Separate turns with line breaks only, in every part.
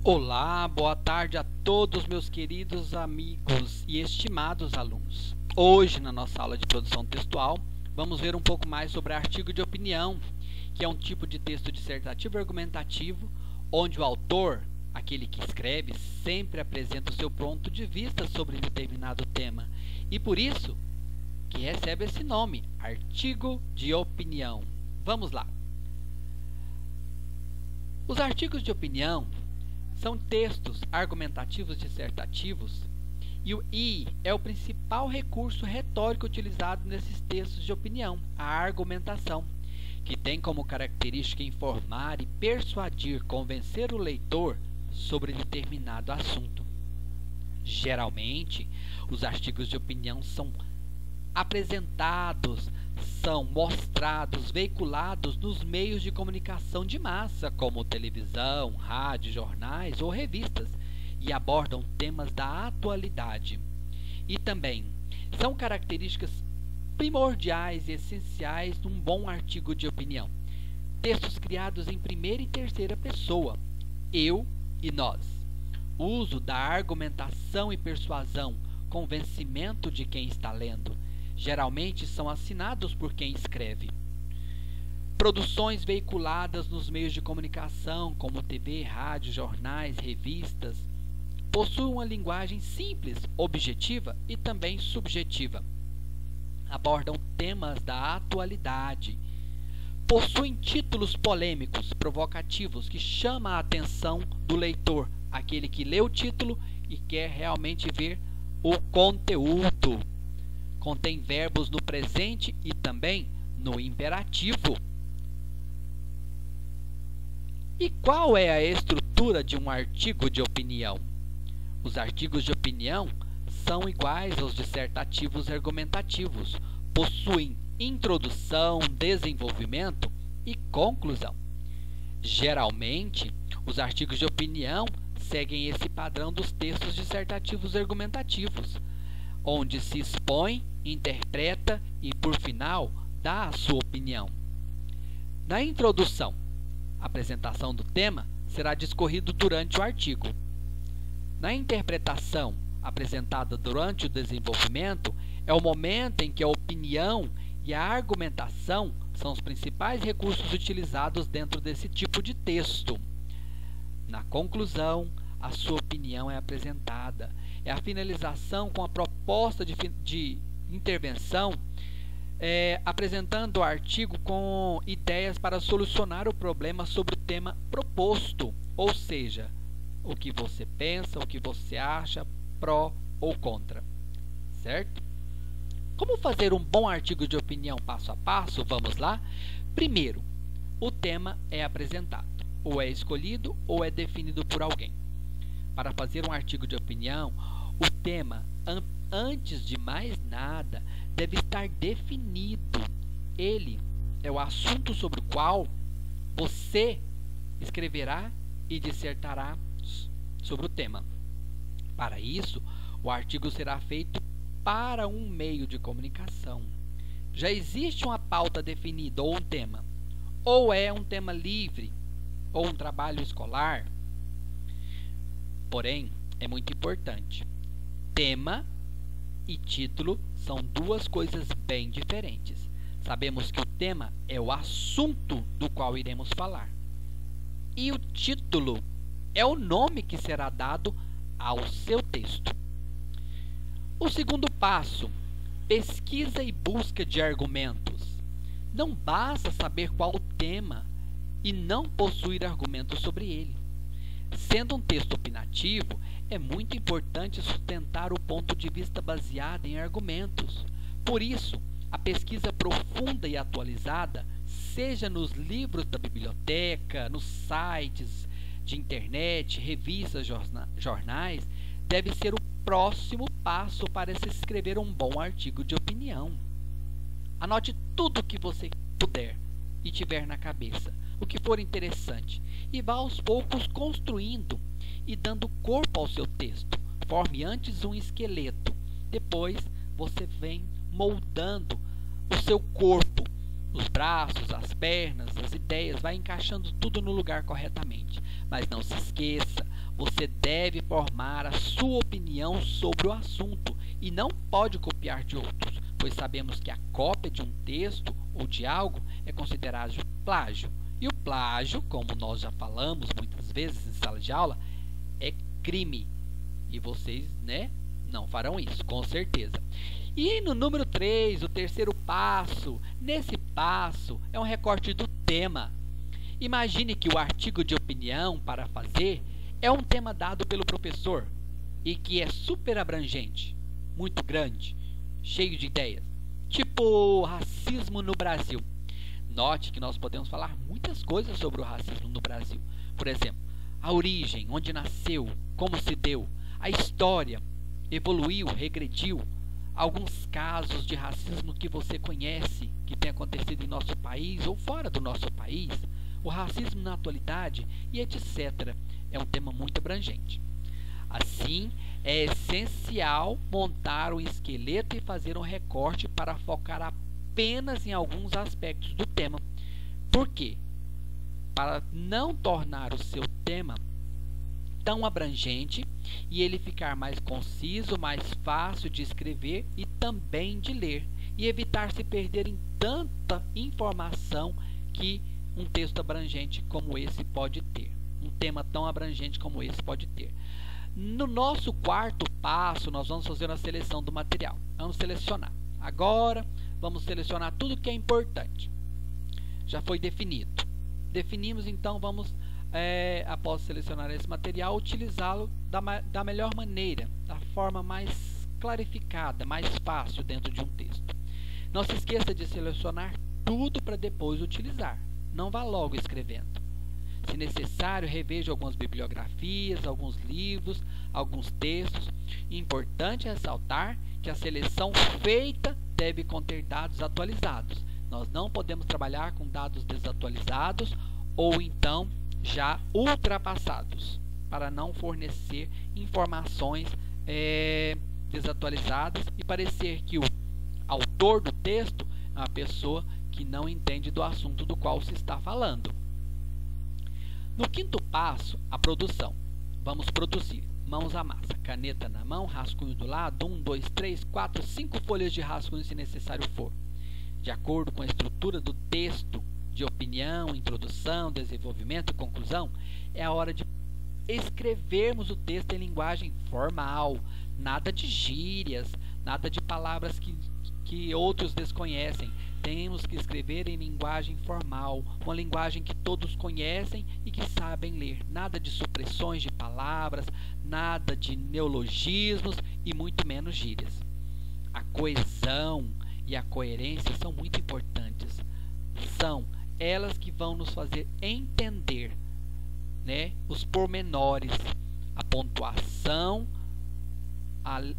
Olá, boa tarde a todos meus queridos amigos e estimados alunos. Hoje, na nossa aula de produção textual, vamos ver um pouco mais sobre artigo de opinião, que é um tipo de texto dissertativo argumentativo, onde o autor, aquele que escreve, sempre apresenta o seu ponto de vista sobre determinado tema, e por isso que recebe esse nome, artigo de opinião. Vamos lá. Os artigos de opinião são textos argumentativos dissertativos e o I é o principal recurso retórico utilizado nesses textos de opinião, a argumentação, que tem como característica informar e persuadir, convencer o leitor sobre determinado assunto. Geralmente, os artigos de opinião são apresentados, são mostrados, veiculados nos meios de comunicação de massa, como televisão, rádio, jornais ou revistas, e abordam temas da atualidade. E também são características primordiais e essenciais de um bom artigo de opinião. Textos criados em primeira e terceira pessoa, eu e nós. Uso da argumentação e persuasão, convencimento de quem está lendo. Geralmente são assinados por quem escreve. Produções veiculadas nos meios de comunicação, como TV, rádio, jornais, revistas, possuem uma linguagem simples, objetiva e também subjetiva. Abordam temas da atualidade. Possuem títulos polêmicos, provocativos, que chamam a atenção do leitor, aquele que lê o título e quer realmente ver o conteúdo. Contém verbos no presente e também no imperativo. E qual é a estrutura de um artigo de opinião? Os artigos de opinião são iguais aos dissertativos argumentativos. Possuem introdução, desenvolvimento e conclusão. Geralmente, os artigos de opinião seguem esse padrão dos textos dissertativos argumentativos, onde se expõe, interpreta e, por final, dá a sua opinião. Na introdução, a apresentação do tema será discorrido durante o artigo. Na interpretação, apresentada durante o desenvolvimento, é o momento em que a opinião e a argumentação são os principais recursos utilizados dentro desse tipo de texto. Na conclusão, a sua opinião é apresentada. É a finalização com a proposta de intervenção, apresentando o artigo com ideias para solucionar o problema sobre o tema proposto, ou seja, o que você pensa, o que você acha, pró ou contra, certo? Como fazer um bom artigo de opinião passo a passo? Vamos lá? Primeiro, o tema é apresentado, ou é escolhido ou é definido por alguém. Para fazer um artigo de opinião, o tema, antes de mais nada, deve estar definido. Ele é o assunto sobre o qual você escreverá e dissertará sobre o tema. Para isso, o artigo será feito para um meio de comunicação. Já existe uma pauta definida ou um tema, ou é um tema livre, ou um trabalho escolar. Porém, é muito importante. Tema e título são duas coisas bem diferentes. Sabemos que o tema é o assunto do qual iremos falar. E o título é o nome que será dado ao seu texto. O segundo passo, pesquisa e busca de argumentos. Não basta saber qual o tema e não possuir argumentos sobre ele. Sendo um texto opinativo, é muito importante sustentar o ponto de vista baseado em argumentos. Por isso, a pesquisa profunda e atualizada, seja nos livros da biblioteca, nos sites de internet, revistas, jornais, deve ser o próximo passo para se escrever um bom artigo de opinião. Anote tudo o que você puder e tiver na cabeça, o que for interessante, e vá aos poucos construindo e dando corpo ao seu texto. Forme antes um esqueleto, depois você vem moldando o seu corpo, os braços, as pernas, as ideias, vai encaixando tudo no lugar corretamente. Mas não se esqueça, você deve formar a sua opinião sobre o assunto e não pode copiar de outros, pois sabemos que a cópia de um texto ou de algo é considerado plágio. E o plágio, como nós já falamos muitas vezes em sala de aula, é crime. E vocês, não farão isso, com certeza. E no número 3, o terceiro passo, nesse passo é um recorte do tema. Imagine que o artigo de opinião para fazer é um tema dado pelo professor e que é super abrangente, muito grande, cheio de ideias, tipo racismo no Brasil. Note que nós podemos falar muitas coisas sobre o racismo no Brasil. Por exemplo, a origem, onde nasceu, como se deu, a história, evoluiu, regrediu, alguns casos de racismo que você conhece, que tem acontecido em nosso país ou fora do nosso país, o racismo na atualidade e etc. É um tema muito abrangente. Assim, é essencial montar um esqueleto e fazer um recorte para focar apenas em alguns aspectos do tema. Por quê? Para não tornar o seu tema tão abrangente e ele ficar mais conciso, mais fácil de escrever e também de ler, e evitar se perder em tanta informação que um texto abrangente como esse pode ter. Um tema tão abrangente como esse pode ter. No nosso quarto passo, nós vamos fazer uma seleção do material. Vamos selecionar. Agora, vamos selecionar tudo que é importante. Já foi definido. Definimos, então, vamos, após selecionar esse material, utilizá-lo da melhor maneira, da forma mais clarificada, mais fácil dentro de um texto. Não se esqueça de selecionar tudo para depois utilizar. Não vá logo escrevendo. Se necessário, reveja algumas bibliografias, alguns livros, alguns textos. Importante ressaltar que a seleção feita deve conter dados atualizados. Nós não podemos trabalhar com dados desatualizados ou então já ultrapassados, para não fornecer informações desatualizadas e parecer que o autor do texto é uma pessoa que não entende do assunto do qual se está falando. No quinto passo, a produção. Vamos produzir. Mãos à massa. Caneta na mão, rascunho do lado, 1, 2, 3, 4, 5 folhas de rascunho se necessário for. De acordo com a estrutura do texto, de opinião, introdução, desenvolvimento e conclusão, é a hora de escrevermos o texto em linguagem formal. Nada de gírias, nada de palavras que outros desconhecem. Temos que escrever em linguagem formal, uma linguagem que todos conhecem e que sabem ler. Nada de supressões de palavras, nada de neologismos e muito menos gírias. A coesão e a coerência são muito importantes. São elas que vão nos fazer entender, os pormenores, a pontuação,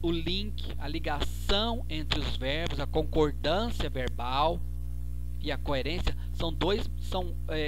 o link, a ligação entre os verbos, a concordância verbal e a coerência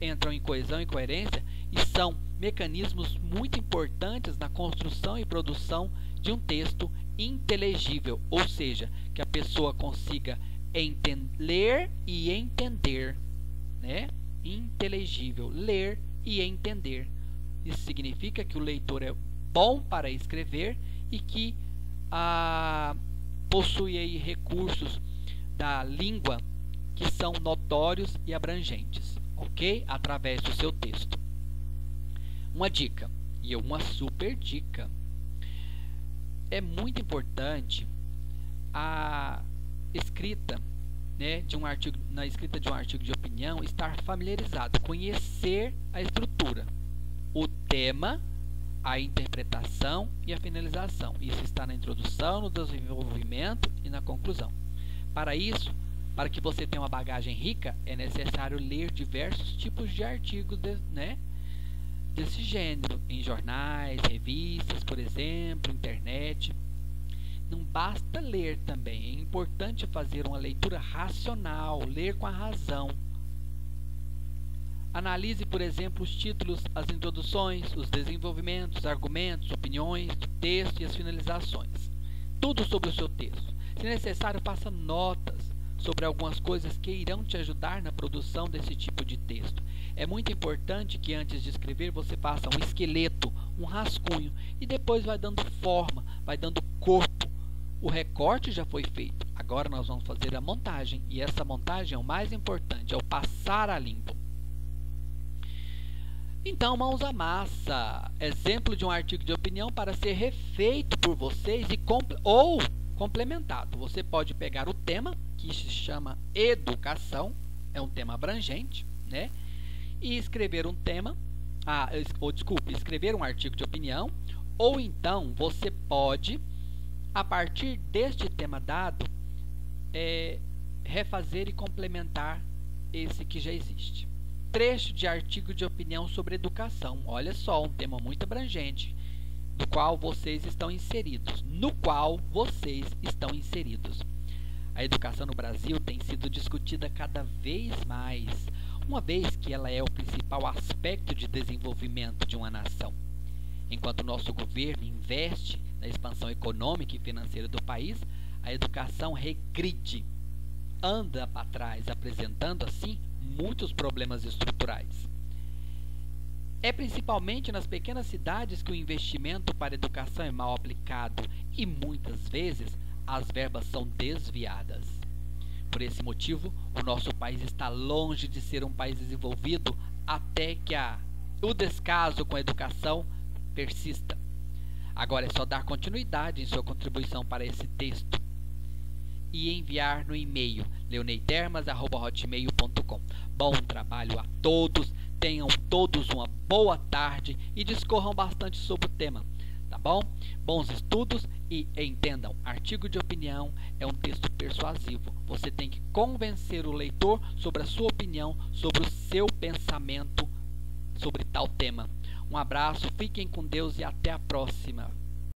entram em coesão e coerência e são mecanismos muito importantes na construção e produção de um texto inteligível, ou seja, que a pessoa consiga ler e entender, inteligível, ler e entender. Isso significa que o leitor é bom para escrever e que possui aí recursos da língua que são notórios e abrangentes, ok? Através do seu texto. Uma dica, e uma super dica, é muito importante a escrita, na escrita de um artigo de opinião, estar familiarizado, conhecer a estrutura, o tema, a interpretação e a finalização. Isso está na introdução, no desenvolvimento e na conclusão. Para isso, para que você tenha uma bagagem rica, é necessário ler diversos tipos de artigos desse gênero, em jornais, revistas, por exemplo, internet. Não basta ler também, é importante fazer uma leitura racional, ler com a razão. Analise, por exemplo, os títulos, as introduções, os desenvolvimentos, argumentos, opiniões do texto e as finalizações. Tudo sobre o seu texto. Se necessário, faça notas sobre algumas coisas que irão te ajudar na produção desse tipo de texto. É muito importante que antes de escrever você faça um esqueleto, um rascunho e depois vai dando forma, vai dando corpo. O recorte já foi feito, agora nós vamos fazer a montagem, e essa montagem é o mais importante, é o passar a limpo. Então, mãos à massa, exemplo de um artigo de opinião para ser refeito por vocês ou complementado. Você pode pegar o tema, que se chama educação, é um tema abrangente, né? E escrever um tema, escrever um artigo de opinião, ou então você pode, a partir deste tema dado, refazer e complementar esse que já existe. Trecho de artigo de opinião sobre educação. Olha só, um tema muito abrangente, no qual vocês estão inseridos. A educação no Brasil tem sido discutida cada vez mais, uma vez que ela é o principal aspecto de desenvolvimento de uma nação. Enquanto o nosso governo investe na expansão econômica e financeira do país, a educação regride, anda para trás, apresentando assim muitos problemas estruturais. É principalmente nas pequenas cidades que o investimento para a educação é mal aplicado e muitas vezes as verbas são desviadas. Por esse motivo, o nosso país está longe de ser um país desenvolvido até que o descaso com a educação persista. Agora é só dar continuidade em sua contribuição para esse texto e enviar no e-mail leoneidermas@hotmail.com. Bom trabalho a todos, tenham todos uma boa tarde e discorram bastante sobre o tema, tá bom? Bons estudos e entendam, artigo de opinião é um texto persuasivo. Você tem que convencer o leitor sobre a sua opinião, sobre o seu pensamento sobre tal tema. Um abraço, fiquem com Deus e até a próxima.